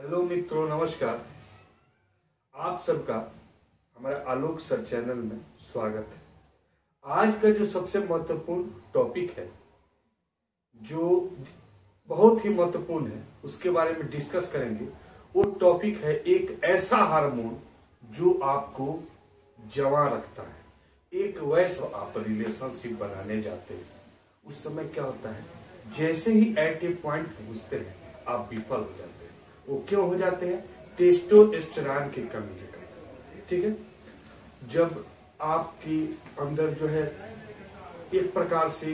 Hello मित्रों, नमस्कार। आप सबका हमारे आलोक सर चैनल में स्वागत है। आज का जो सबसे महत्वपूर्ण टॉपिक है, जो बहुत ही महत्वपूर्ण है, उसके बारे में डिस्कस करेंगे। वो टॉपिक है एक ऐसा हार्मोन जो आपको जवां रखता है। एक वैसा आप रिलेशनशिप बनाने जाते हैं, उस समय क्या होता है, जैसे ही एट ए पॉइंट पहुंचते हैं आप विफल हो जाते हैं। वो क्यों हो जाते हैं? टेस्टोस्टेरोन की कमी के कारण। ठीक है, जब आपकी अंदर जो है एक प्रकार से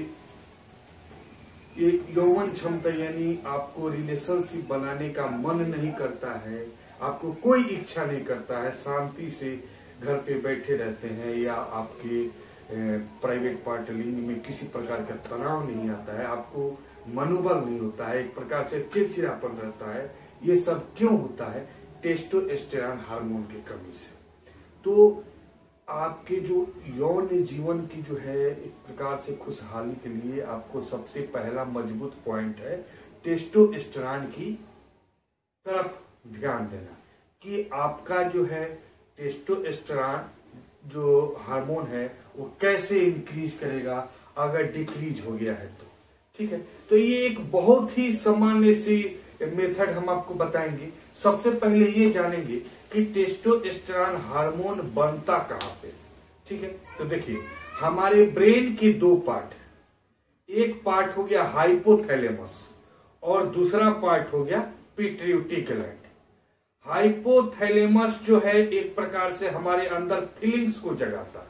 एक यौवन क्षमता, यानी आपको रिलेशनशिप बनाने का मन नहीं करता है, आपको कोई इच्छा नहीं करता है, शांति से घर पे बैठे रहते हैं, या आपके प्राइवेट पार्ट लिंग में किसी प्रकार का तनाव नहीं आता है, आपको मनोबल नहीं होता है, एक प्रकार से चिड़चिड़ापन रहता है। ये सब क्यों होता है? टेस्टोस्टेरोन हार्मोन की कमी से। तो आपके जो यौन जीवन की जो है एक प्रकार से खुशहाली के लिए आपको सबसे पहला मजबूत पॉइंट है टेस्टोस्टेरोन की तरफ ध्यान देना, कि आपका जो है टेस्टोस्टेरोन जो हार्मोन है वो कैसे इंक्रीज करेगा अगर डिक्रीज हो गया है तो। ठीक है, तो ये एक बहुत ही सामान्य सी मेथड हम आपको बताएंगे। सबसे पहले ये जानेंगे कि टेस्टोस्टेरोन हार्मोन बनता कहाँ पे। ठीक है, तो देखिए हमारे ब्रेन के दो पार्ट, एक पार्ट हो गया हाइपोथैलेमस और दूसरा पार्ट हो गया पिट्यूटरी ग्लैंड। हाइपोथैलेमस जो है एक प्रकार से हमारे अंदर फीलिंग्स को जगाता है।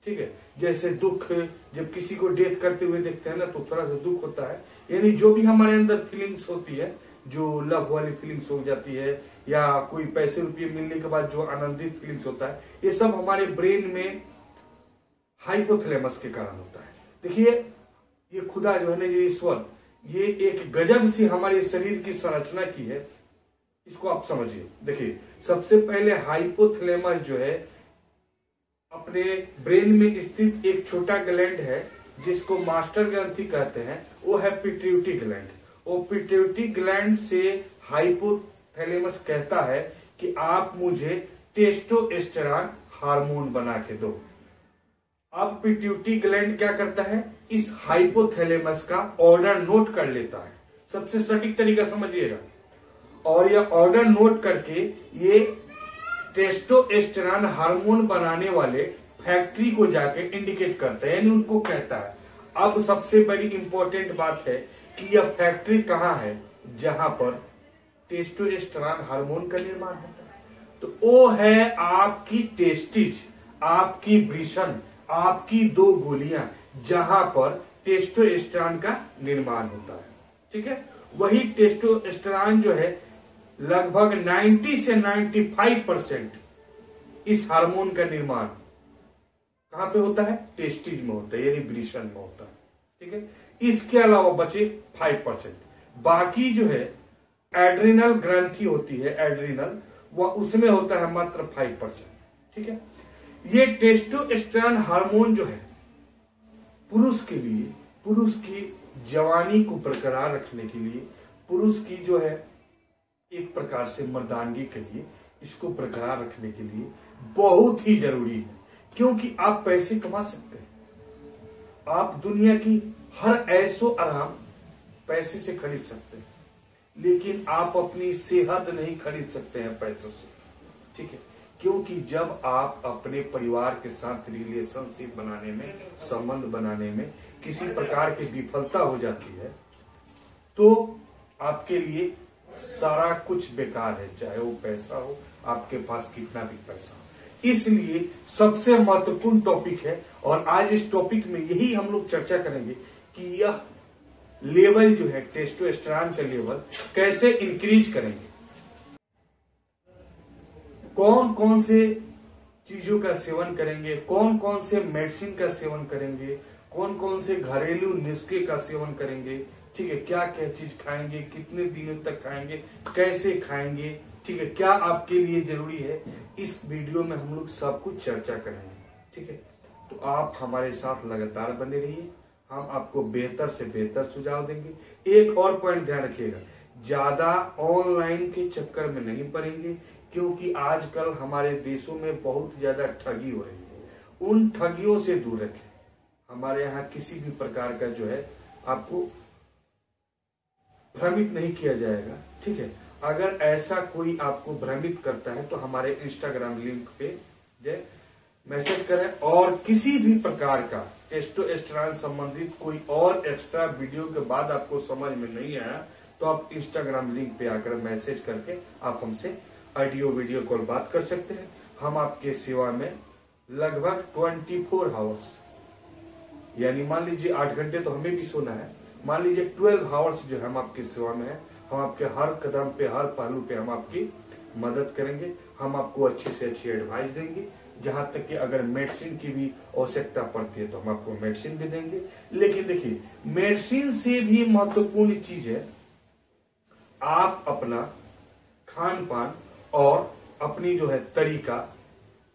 ठीक है, जैसे दुख, जब किसी को डेथ करते हुए देखते हैं ना तो थोड़ा सा दुख होता है, यानी जो भी हमारे अंदर फीलिंग्स होती है, जो लव वाली फीलिंग्स हो जाती है, या कोई पैसे रुपये मिलने के बाद जो आनंदित फीलिंग्स होता है, ये सब हमारे ब्रेन में हाइपोथैलेमस के कारण होता है। देखिए ये खुदा जो है ना, ये ईश्वर, ये एक गजब सी हमारे शरीर की संरचना की है, इसको आप समझिए। देखिए सबसे पहले हाइपोथैलेमस जो है अपने ब्रेन में स्थित एक छोटा ग्लैंड है जिसको मास्टर ग्रंथि कहते हैं, वो है पिट्यूटरी ग्लैंड। वो पिट्यूटरी ग्लैंड से हाइपोथैलेमस कहता है कि आप मुझे टेस्टोस्टेरोन हार्मोन बना के दो। अब पिट्यूटरी ग्लैंड क्या करता है, इस हाइपोथैलेमस का ऑर्डर नोट कर लेता है। सबसे सटीक तरीका समझिएगा, और यह ऑर्डर नोट करके ये टेस्टोस्टेरोन हार्मोन बनाने वाले फैक्ट्री को जाके इंडिकेट करता है, यानी उनको कहता है। अब सबसे बड़ी इंपॉर्टेंट बात है कि यह फैक्ट्री कहाँ है जहां पर टेस्टोस्टेरोन हार्मोन का निर्माण होता है। तो वो है आपकी टेस्टिज, आपकी वृषण, आपकी दो गोलियां, जहां पर टेस्टोस्टेरोन का निर्माण होता है। ठीक है, वही टेस्टोस्टेरोन जो है लगभग 90 से 95% इस हार्मोन का निर्माण कहां पे होता है? टेस्टिज में होता है, यानी वृषण में होता है। ठीक है, इसके अलावा बचे 5%, बाकी जो है एड्रिनल ग्रंथि होती है, एड्रिनल, वह उसमें होता है मात्र 5%। ठीक है, ये टेस्टोस्टेरोन हार्मोन जो है पुरुष के लिए, पुरुष की जवानी को बरकरार रखने के लिए, पुरुष की जो है एक प्रकार से मर्दानगी के लिए, इसको बरकरार रखने के लिए बहुत ही जरूरी है। क्योंकि आप पैसे कमा सकते हैं, आप दुनिया की हर ऐशो आराम पैसे से खरीद सकते हैं, लेकिन आप अपनी सेहत नहीं खरीद सकते हैं पैसों से। ठीक है, क्योंकि जब आप अपने परिवार के साथ रिलेशनशिप बनाने में, संबंध बनाने में किसी प्रकार की विफलता हो जाती है तो आपके लिए सारा कुछ बेकार है, चाहे वो पैसा हो, आपके पास कितना भी पैसा हो। इसलिए सबसे महत्वपूर्ण टॉपिक है, और आज इस टॉपिक में यही हम लोग चर्चा करेंगे कि यह लेवल जो है टेस्टोस्टेरोन का लेवल कैसे इंक्रीज करेंगे, कौन कौन से चीजों का सेवन करेंगे, कौन कौन से मेडिसिन का सेवन करेंगे, कौन कौन से घरेलू नुस्खे का सेवन करेंगे। ठीक है, क्या क्या चीज खाएंगे, कितने दिनों तक खाएंगे, कैसे खाएंगे, ठीक है, क्या आपके लिए जरूरी है, इस वीडियो में हम लोग सब कुछ चर्चा करेंगे। ठीक है, तो आप हमारे साथ लगातार बने रहिए, हम आपको बेहतर से बेहतर सुझाव देंगे। एक और पॉइंट ध्यान रखिएगा, ज्यादा ऑनलाइन के चक्कर में नहीं पड़ेंगे, क्योंकि आजकल हमारे देशों में बहुत ज्यादा ठगी हो रही है। उन ठगियों से दूर रखें। हमारे यहाँ किसी भी प्रकार का जो है आपको भ्रमित नहीं किया जाएगा, ठीक है। अगर ऐसा कोई आपको भ्रमित करता है तो हमारे इंस्टाग्राम लिंक पे मैसेज करें, और किसी भी प्रकार का टेस्टोस्टेरोन संबंधित कोई और एक्स्ट्रा वीडियो के बाद आपको समझ में नहीं आया तो आप इंस्टाग्राम लिंक पे आकर मैसेज करके आप हमसे ऑडियो वीडियो कॉल बात कर सकते हैं। हम आपके सेवा में लगभग 24 आवर्स, यानी मान लीजिए 8 घंटे तो हमें भी सोना है, मान लीजिए 12 आवर्स जो हम आपकी सेवा में है। हम आपके हर कदम पे, हर पहलू पे हम आपकी मदद करेंगे। हम आपको अच्छी से अच्छी एडवाइस देंगे। जहां तक कि अगर मेडिसिन की भी आवश्यकता पड़ती है तो हम आपको मेडिसिन भी देंगे। लेकिन देखिए, मेडिसिन से भी महत्वपूर्ण चीज है आप अपना खान पान और अपनी जो है तरीका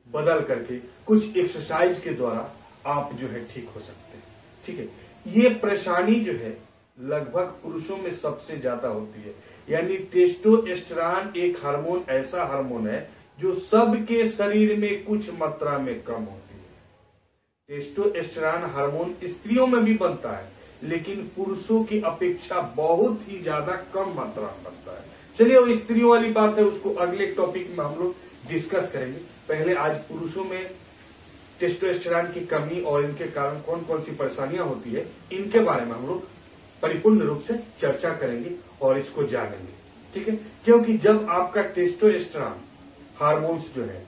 बदल करके कुछ एक्सरसाइज के द्वारा आप जो है ठीक हो सकते हैं, ठीक है। ये परेशानी जो है लगभग पुरुषों में सबसे ज्यादा होती है। यानी टेस्टोस्टेरोन एक हार्मोन, ऐसा हार्मोन है जो सबके शरीर में कुछ मात्रा में कम होती है। टेस्टोस्टेरोन हार्मोन स्त्रियों में भी बनता है, लेकिन पुरुषों की अपेक्षा बहुत ही ज्यादा कम मात्रा में बनता है। चलिए, वो स्त्रियों वाली बात है, उसको अगले टॉपिक में हम लोग डिस्कस करेंगे। पहले आज पुरुषों में टेस्टोस्टेरोन की कमी और इनके कारण कौन कौन सी परेशानियां होती है, इनके बारे में हम लोग परिपूर्ण रूप से चर्चा करेंगे और इसको जानेंगे, ठीक है। क्योंकि जब आपका टेस्टोस्टेरोन हार्मोन्स जो है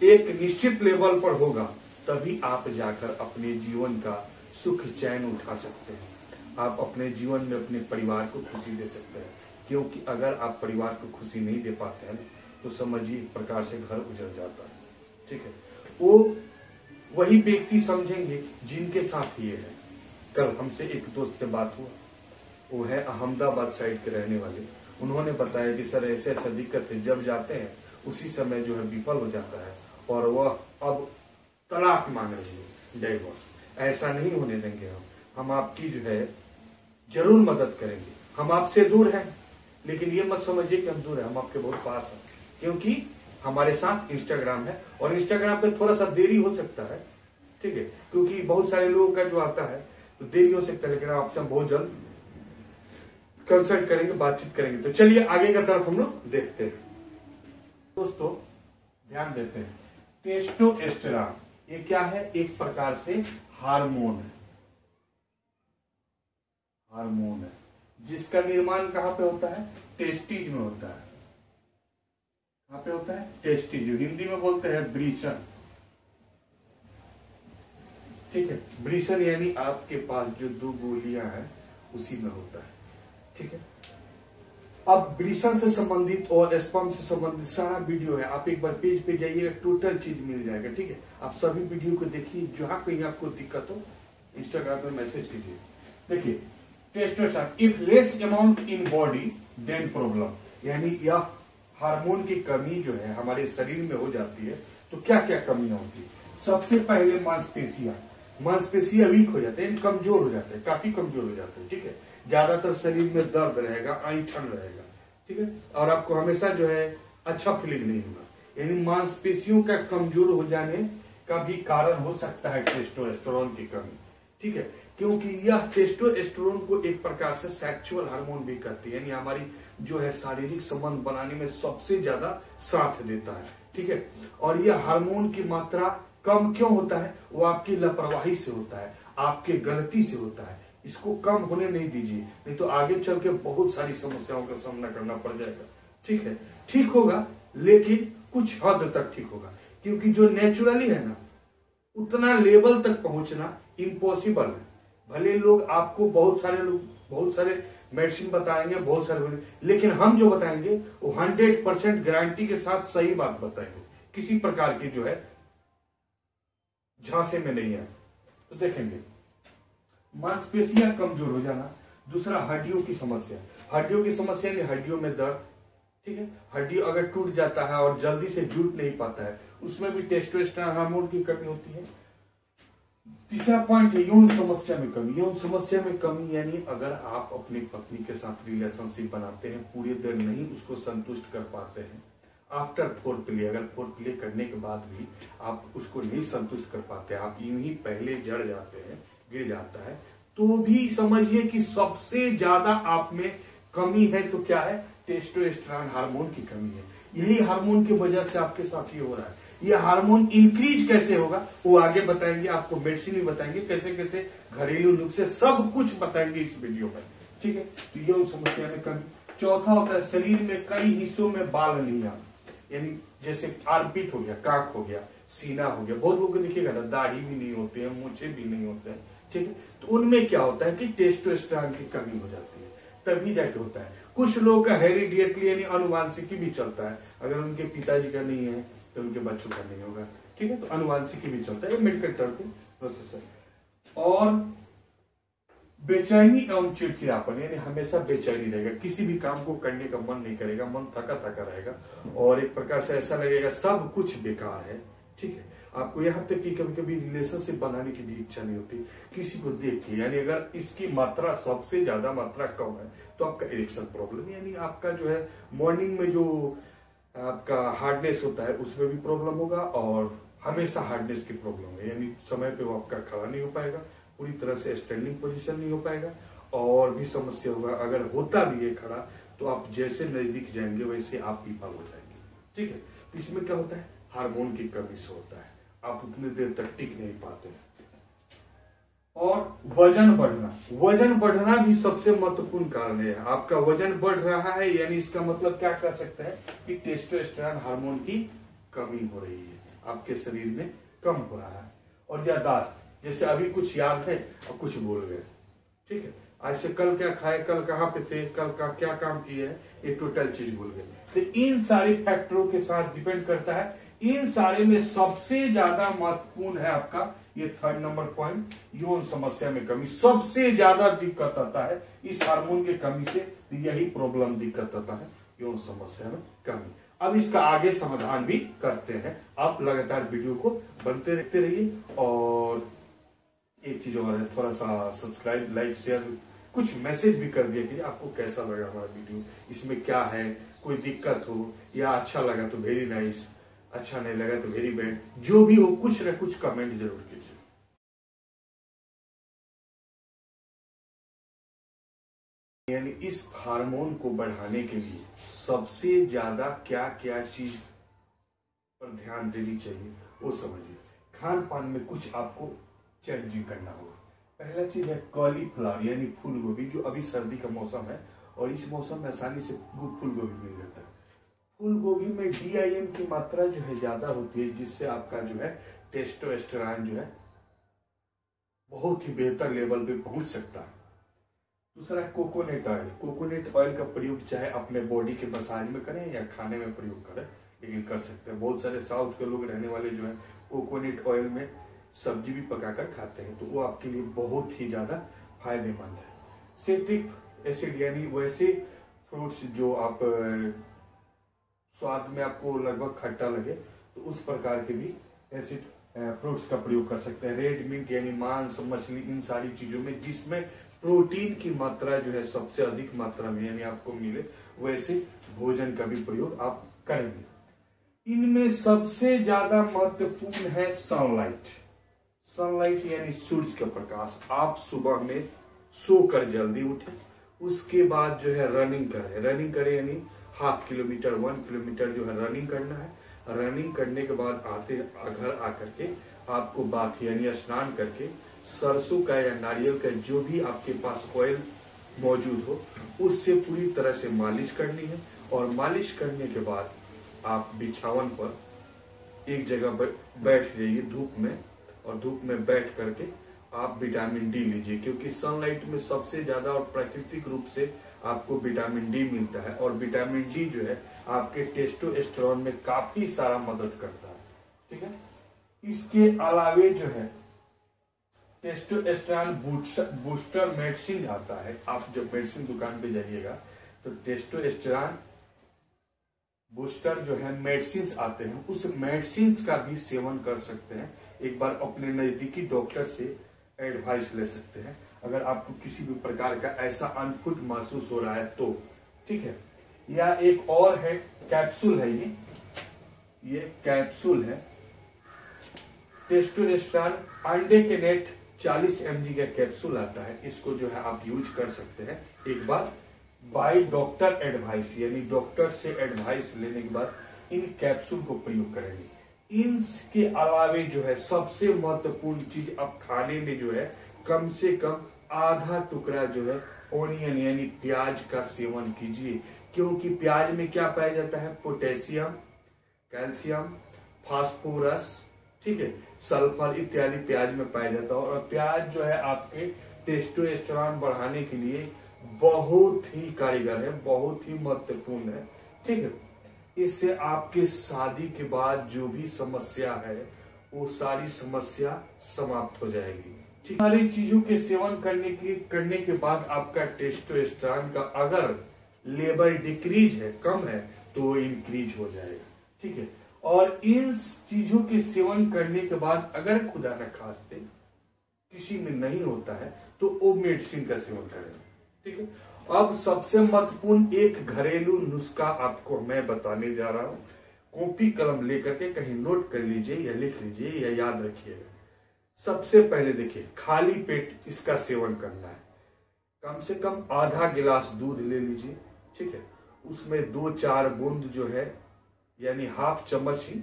एक निश्चित लेवल पर होगा, तभी आप जाकर अपने जीवन का सुख चैन उठा सकते हैं। आप अपने जीवन में अपने परिवार को खुशी दे सकते हैं। क्योंकि अगर आप परिवार को खुशी नहीं दे पाते हैं तो समझिए एक प्रकार से घर उजड़ जाता है, ठीक है। वो वही व्यक्ति समझेंगे जिनके साथ ये है। कल हमसे एक दोस्त से बात हुआ, वो है अहमदाबाद साइड के रहने वाले। उन्होंने बताया कि सर ऐसे ऐसा दिक्कत है, जब जाते हैं उसी समय जो है विफल हो जाता है और वह अब तलाक मांग रही है, डाइवोर्स। ऐसा नहीं होने देंगे हम आपकी जो है जरूर मदद करेंगे। हम आपसे दूर हैं, लेकिन ये मत समझिए कि हम दूर हैं, हम आपके बहुत पास हैं। क्योंकि हमारे साथ इंस्टाग्राम है और इंस्टाग्राम पे थोड़ा सा देरी हो सकता है, ठीक है, क्योंकि बहुत सारे लोगों का जो आता है तो देरी हो सकता है, लेकिन आपसे हम बहुत जल्द कंसल्ट करेंगे, बातचीत करेंगे। तो चलिए आगे का तरफ हम लोग देखते हैं। दोस्तों ध्यान देते हैं, टेस्टोस्टेरोन ये क्या है? एक प्रकार से हार्मोन है, हार्मोन है जिसका निर्माण कहां पे होता है? टेस्टिज में होता है। कहां पे होता है? टेस्टिज, हिंदी में बोलते हैं वृषण, ठीक है। वृषण यानी आपके पास जो 2 गोलियां हैं उसी में होता है, ठीक है। अब वृषण से संबंधित और स्पर्म से संबंधित सारा वीडियो है, आप एक बार पेज पे जाइएगा, टोटल चीज मिल जाएगा, ठीक है। आप सभी वीडियो को देखिए, जहां कहीं आपको दिक्कत हो इंस्टाग्राम पे मैसेज कीजिए। देखिए, testosterone if less amount in body then problem, यानी यह हार्मोन की कमी जो है हमारे शरीर में हो जाती है तो क्या क्या कमियां होती है? सबसे पहले मांसपेशियां वीक हो जाते हैं, कमजोर हो जाते हैं, काफी कमजोर हो जाते हैं, ठीक है। ज्यादातर शरीर में दर्द रहेगा, ऐंठन रहेगा, ठीक है, और आपको हमेशा जो है अच्छा फीलिंग नहीं होगा। यानी मांसपेशियों का कमजोर हो जाने का भी कारण हो सकता है टेस्टोस्टेरोन की कमी, ठीक है। क्योंकि यह टेस्टोस्टेरोन को एक प्रकार से सेक्सुअल हार्मोन भी कहती है, यानी हमारी जो है शारीरिक संबंध बनाने में सबसे ज्यादा साथ देता है, ठीक है। और यह हार्मोन की मात्रा कम क्यों होता है? वो आपकी लापरवाही से होता है, आपके गलती से होता है। इसको कम होने नहीं दीजिए, नहीं तो आगे चल के बहुत सारी समस्याओं का सामना करना पड़ जाएगा, ठीक है। ठीक होगा, लेकिन कुछ हद तक ठीक होगा, क्योंकि जो नेचुरली है ना, उतना लेवल तक पहुंचना इम्पॉसिबल है। भले लोग आपको बहुत सारे मेडिसिन बताएंगे, बहुत सारे, लेकिन हम जो बताएंगे वो 100% गारंटी के साथ सही बात बताएंगे, किसी प्रकार की जो है झांसे में नहीं है। तो देखेंगे, मांसपेशियां कमजोर हो जाना, दूसरा हड्डियों की समस्या, यानी हड्डियों में दर्द, ठीक है। हड्डी अगर टूट जाता है और जल्दी से जुट नहीं पाता है, उसमें भी टेस्टोस्टेरोन हार्मोन की कमी होती है। तीसरा पॉइंट है यौन समस्या में कमी। यौन समस्या में कमी यानी अगर आप अपनी पत्नी के साथ रिलेशनशिप बनाते हैं, पूरी देर नहीं उसको संतुष्ट कर पाते हैं, आफ्टर फोर प्ले, अगर फोर प्ले करने के बाद भी आप उसको नहीं संतुष्ट कर पाते, आप यूं ही पहले जड़ जाते हैं, गिर जाता है, तो भी समझिए कि सबसे ज्यादा आप में कमी है। तो क्या है? टेस्टोस्टेरोन हार्मोन की कमी है। यही हार्मोन की वजह से आपके साथ ये हो रहा है। ये हार्मोन इंक्रीज कैसे होगा वो आगे बताएंगे, आपको मेडिसिन भी बताएंगे, कैसे कैसे घरेलू नुस्खे सब कुछ बताएंगे इस वीडियो में, ठीक है। तो यौन समस्या में कमी। चौथा होता है शरीर में कई हिस्सों में बाल नहीं आना, यानी जैसे आर्मपिट हो गया, काक हो गया, सीना हो गया। बहुत लोगों को देखिएगा ना दाढ़ी भी नहीं होते हैं, मूछे भी नहीं होते हैं, ठीक है। तो उनमें क्या होता है कि टेस्टोस्टेरोन की कमी हो जाती है, तभी जाके होता है। कुछ लोगों का हेरिडियटली यानी अनुवांशिकी भी चलता है, अगर उनके पिताजी का नहीं है तो उनके बच्चों का नहीं होगा, ठीक है। तो अनुवांशिकी भी चलता है, मेडिकल टर्म पे प्रोसेस है। और बेचैनी एवं चिड़चिड़ापन, यानी हमेशा बेचैनी रहेगा, किसी भी काम को करने का मन नहीं करेगा, मन थका थका रहेगा और एक प्रकार से ऐसा लगेगा सब कुछ बेकार है, ठीक है। आपको यहाँ तक कि कभी कभी रिलेशनशिप बनाने की भी इच्छा नहीं होती किसी को देख के, यानी अगर इसकी मात्रा सबसे ज्यादा मात्रा कम है तो आपका इरेक्शन प्रॉब्लम, यानी आपका जो है मॉर्निंग में जो आपका हार्डनेस होता है उसमें भी प्रॉब्लम होगा और हमेशा हार्डनेस की प्रॉब्लम है, यानी समय पे वो आपका खड़ा नहीं हो पाएगा, पूरी तरह से स्टैंडिंग पोजीशन नहीं हो पाएगा और भी समस्या होगा। अगर होता भी है खड़ा तो आप जैसे नजदीक जाएंगे वैसे आप विफल हो जाएंगे, ठीक है। तो इसमें क्या होता है? हार्मोन की कमी से होता है, आप उतनी देर तक टिक नहीं पाते। और वजन बढ़ना, वजन बढ़ना भी सबसे महत्वपूर्ण कारण है। आपका वजन बढ़ रहा है यानी इसका मतलब क्या कर सकते हैं कि टेस्टोस्टेरोन हार्मोन की कमी हो रही है, आपके शरीर में कम हो रहा है। और याददाश्त, जैसे अभी कुछ याद है और कुछ भूल गए, ठीक है। आज से कल क्या खाए, कल कहाँ पे थे, कल का क्या काम किया है, ये टोटल चीज भूल गए। तो इन सारे फैक्टरों के साथ डिपेंड करता है। इन सारे में सबसे ज्यादा महत्वपूर्ण है आपका ये थर्ड नंबर पॉइंट, यौन समस्या में कमी। सबसे ज्यादा दिक्कत आता है इस हार्मोन की कमी से, यही प्रॉब्लम दिक्कत आता है यौन समस्या में कमी। अब इसका आगे समाधान भी करते हैं, आप लगातार वीडियो को बनते रहते रहिए। और एक चीज और है, थोड़ा सा सब्सक्राइब, लाइक, शेयर, कुछ मैसेज भी कर दिया कि आपको कैसा लगा हमारा वीडियो, इसमें क्या है, कोई दिक्कत हो या अच्छा लगा तो वेरी नाइस, अच्छा नहीं लगा तो वेरी बैड, जो भी हो कुछ न कुछ कमेंट जरूर कीजिए। यानी इस हार्मोन को बढ़ाने के लिए सबसे ज्यादा क्या क्या चीज पर ध्यान देनी चाहिए वो समझिए। खान पान में कुछ आपको चेंजिंग करना होगा। पहला चीज है कॉलीफ्लावर यानी फूल गोभी, जो अभी सर्दी का मौसम है और इस मौसम में आसानी से फूल गोभी मिल जाता है। फूल गोभी में DIM की मात्रा जो है ज्यादा होती है, जिससे आपका जो है टेस्टोस्टेरोन जो है बहुत ही बेहतर लेवल पे पहुंच सकता है। दूसरा कोकोनट ऑयल। कोकोनट ऑयल का प्रयोग चाहे अपने बॉडी के मसाज में करें या खाने में प्रयोग करें, लेकिन कर सकते हैं। बहुत सारे साउथ के लोग रहने वाले जो है कोकोनट ऑयल में सब्जी भी पकाकर खाते हैं, तो वो आपके लिए बहुत ही ज्यादा फायदेमंद है। सिट्रिक एसिड यानी वैसे फ्रूट्स जो आप स्वाद में आपको लगभग खट्टा लगे तो उस प्रकार के भी एसिड फ्रूट्स का प्रयोग कर सकते हैं। रेड मीट यानी मांस, मछली, इन सारी चीजों में जिसमें प्रोटीन की मात्रा जो है सबसे अधिक मात्रा में यानी आपको मिले, वैसे भोजन का भी प्रयोग आप करेंगे। इनमें सबसे ज्यादा महत्वपूर्ण है सनलाइट। सनलाइट यानी सूरज का प्रकाश। आप सुबह में सोकर जल्दी उठे, उसके बाद जो है रनिंग करें। रनिंग करें यानी हाफ किलोमीटर, 1 किलोमीटर जो है रनिंग करना है। रनिंग करने के बाद आते घर आकर के आपको बाथ यानी स्नान करके सरसों का या नारियल का जो भी आपके पास ऑयल मौजूद हो उससे पूरी तरह से मालिश करनी है। और मालिश करने के बाद आप बिछावन पर एक जगह बैठ जाइए धूप में, और धूप में बैठ करके आप विटामिन डी लीजिए, क्योंकि सनलाइट में सबसे ज्यादा और प्राकृतिक रूप से आपको विटामिन डी मिलता है। और विटामिन डी जो है आपके टेस्टोस्टेरोन में काफी सारा मदद करता है, ठीक है। इसके अलावे जो है टेस्टोस्टेरोन बूस्टर मेडिसिन आता है। आप जब मेडिसिन दुकान पे जाइएगा तो टेस्टोस्टेरोन बूस्टर जो है मेडिसिन आते हैं, उस मेडिसिन का भी सेवन कर सकते हैं। एक बार अपने नजदीकी डॉक्टर से एडवाइस ले सकते हैं अगर आपको किसी भी प्रकार का ऐसा अनफिट महसूस हो रहा है तो, ठीक है। या एक और है कैप्सूल है, ये कैप्सूल है टेस्टोस्टेरोन अंडे के नेट 40 mg का कैप्सूल आता है। इसको जो है आप यूज कर सकते हैं एक बार बाय डॉक्टर एडवाइस, यानी डॉक्टर से एडवाइस लेने के बाद इन कैप्सूल को प्रयोग करेंगे। इनके अलावे जो है सबसे महत्वपूर्ण चीज अब खाने में जो है कम से कम आधा टुकड़ा जो है ओनियन यानी प्याज का सेवन कीजिए, क्योंकि प्याज में क्या पाया जाता है, पोटेशियम, कैल्शियम, फास्फोरस, ठीक है, सल्फर इत्यादि प्याज में पाया जाता है। और प्याज जो है आपके टेस्टोस्टेरोन बढ़ाने के लिए बहुत ही कारीगर है, बहुत ही महत्वपूर्ण है, ठीक है। इससे आपके शादी के बाद जो भी समस्या है वो सारी समस्या समाप्त हो जाएगी, ठीक। सारी चीजों के सेवन करने के बाद आपका टेस्टोस्टेरोन का अगर लेवल डिक्रीज है, कम है, तो इंक्रीज हो जाएगा, ठीक है। और इन चीजों के सेवन करने के बाद अगर खुदा न खास्ते किसी में नहीं होता है तो वो मेडिसिन का सेवन करें, ठीक है। अब सबसे महत्वपूर्ण एक घरेलू नुस्खा आपको मैं बताने जा रहा हूं। कॉपी कलम लेकर के कहीं नोट कर लीजिए या लिख लीजिए या याद रखिएगा। सबसे पहले देखिए, खाली पेट इसका सेवन करना है। कम से कम आधा गिलास दूध ले लीजिए, ठीक है। उसमें 2-4 बूंद जो है यानी हाफ चम्मच ही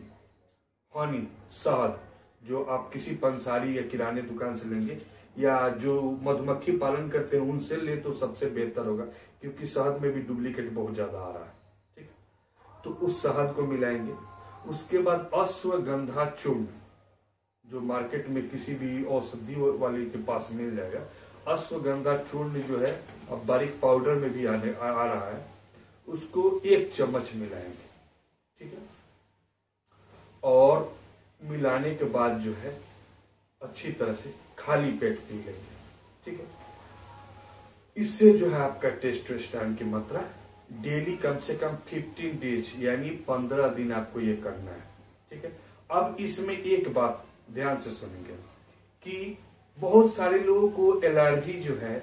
हनी, शहद, जो आप किसी पंसारी या किराने दुकान से लेंगे या जो मधुमक्खी पालन करते हैं उनसे ले तो सबसे बेहतर होगा, क्योंकि शहद में भी डुप्लीकेट बहुत ज्यादा आ रहा है, ठीक है। तो उस शहद को मिलाएंगे। उसके बाद अश्वगंधा चूर्ण, जो मार्केट में किसी भी औषधि वाले के पास मिल जाएगा, अश्वगंधा चूर्ण जो है अब बारीक पाउडर में भी आ रहा है, उसको 1 चम्मच मिलाएंगे, ठीक है। और मिलाने के बाद जो है अच्छी तरह से खाली पेट पी लेंगे, ठीक है। इससे जो है आपका टेस्टोस्टेरोन की मात्रा डेली कम से कम 15 डेज यानी 15 दिन आपको ये करना है, ठीक है। अब इसमें एक बात ध्यान से सुनेंगे कि बहुत सारे लोगों को एलर्जी जो है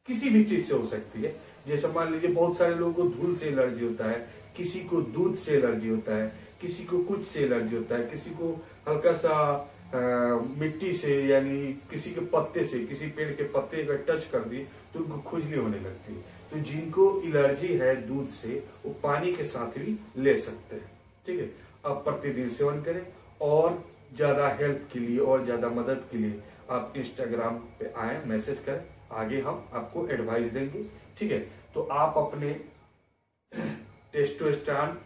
किसी भी चीज से हो सकती है। जैसे मान लीजिए बहुत सारे लोगों को धूल से एलर्जी होता है, किसी को दूध से एलर्जी होता है, किसी को कुछ से एलर्जी होता है, किसी को हल्का सा मिट्टी से यानी किसी के पत्ते से, किसी पेड़ के पत्ते अगर टच कर दी तो उनको खुजली होने लगती है। तो जिनको एलर्जी है दूध से वो पानी के साथ भी ले सकते हैं, ठीक है। अब प्रतिदिन सेवन करें और ज्यादा हेल्प के लिए और ज्यादा मदद के लिए आप इंस्टाग्राम पे आए, मैसेज करें, आगे हम आपको एडवाइस देंगे, ठीक है। तो आप अपने टेस्टोस्टेरोन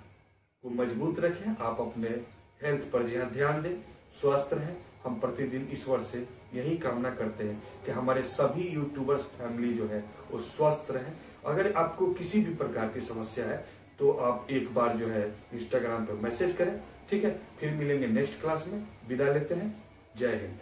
को मजबूत रखें, आप अपने हेल्थ पर ध्यान दें, स्वस्थ रहें। हम प्रतिदिन ईश्वर से यही कामना करते हैं कि हमारे सभी यूट्यूबर्स फैमिली जो है वो स्वस्थ रहें। अगर आपको किसी भी प्रकार की समस्या है तो आप एक बार जो है इंस्टाग्राम पर मैसेज करें, ठीक है। फिर मिलेंगे नेक्स्ट क्लास में। विदा लेते हैं। जय हिंद।